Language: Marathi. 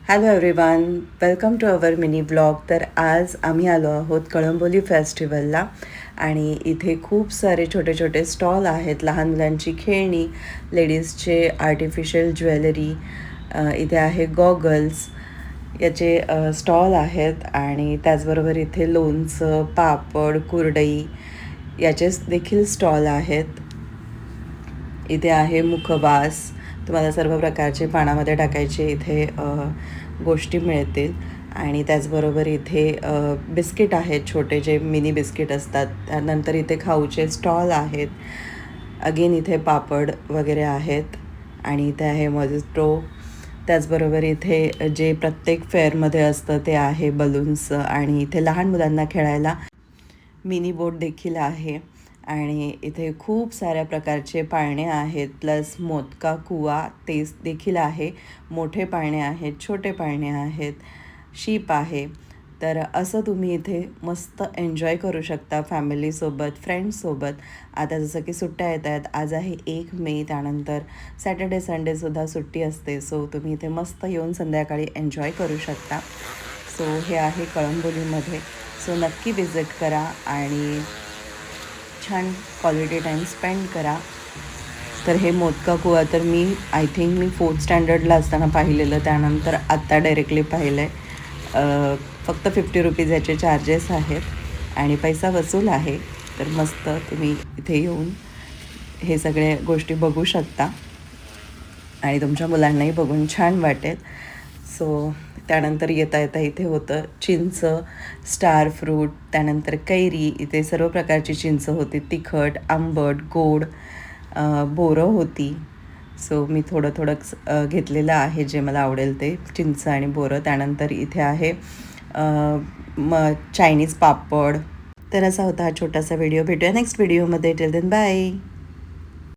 Hello everyone, welcome to our mini blog. तर आज आम्ही आलो आहोत कळंबोली फेस्टिवलला आणि इथे खूप सारे छोटे छोटे स्टॉल आहेत. लहान मुलांची खेळणी, लेडीजचे आर्टिफिशियल ज्वेलरी, इथे आहे गॉगल्स याचे स्टॉल आहेत आणि त्याचबरोबर इथे लोणचं, पापड, कुरडई याचेच देखील स्टॉल आहेत. इथे आहे मुखवास, तुम्हाला सर्व प्रकारचे पाण्यामध्ये टाकायचे इथे गोष्टी मिळतील. आणि त्याचबरोबर इथे बिस्किट आहेत, छोटे जे मिनी बिस्किट असतात. त्यानंतर इथे खाऊचे स्टॉल आहेत. अगेन इथे पापड वगैरे आहेत आणि इथे आहे मॉजिटो. त्याचबरोबर इथे जे प्रत्येक फेअरमध्ये असतं ते आहे बलून्स आणि इथे लहान मुलांना खेळायला मिनी बोट देखील आहे. आणि इथे खूप साऱ्या प्रकारचे पाळणे आहेत, प्लस मोदका कुवा ते देखील आहे. मोठे पाळणे आहेत, छोटे पाळणे आहेत, शीप आहे. तर असं तुम्ही इथे मस्त एन्जॉय करू शकता फॅमिलीसोबत, फ्रेंड्ससोबत. आता जसं की सुट्ट्या येत आहेत, आज आहे 1 मे, त्यानंतर सॅटर्डे संडेसुद्धा सुट्टी असते. सो तुम्ही इथे मस्त येऊन संध्याकाळी एन्जॉय करू शकता. सो हे आहे कळंबोलीमध्ये. सो नक्की विजिट करा आणि छान क्वालिटी टाईम स्पेंड करा. तर हे मोदका कुवा तर मी आय थिंक मी 4th स्टँडर्डला असताना पाहिलेलं, त्यानंतर आत्ता डायरेक्टली पाहिलं आहे. फक्त 50 रुपीज याचे चार्जेस आहेत आणि पैसा वसूल आहे. तर मस्त तुम्ही इथे येऊन हे सगळे गोष्टी बघू शकता आणि तुमच्या मुलांनाही बघून छान वाटेल. सो त्यानंतर येता येता इथे होतं चिंच, स्टार फ्रूट, त्यानंतर कैरी. इथे सर्व प्रकारची चिंच होती, तिखट, आंबट, गोड. बोरं होती. सो मी थोडं थोडं घेतलेलं आहे, जे मला आवडेल ते चिंच आणि बोरं. त्यानंतर इथे आहे चायनीज पापड. तर असा होता हा छोटासा व्हिडिओ. भेटूया नेक्स्ट व्हिडिओमध्ये. Till then bye.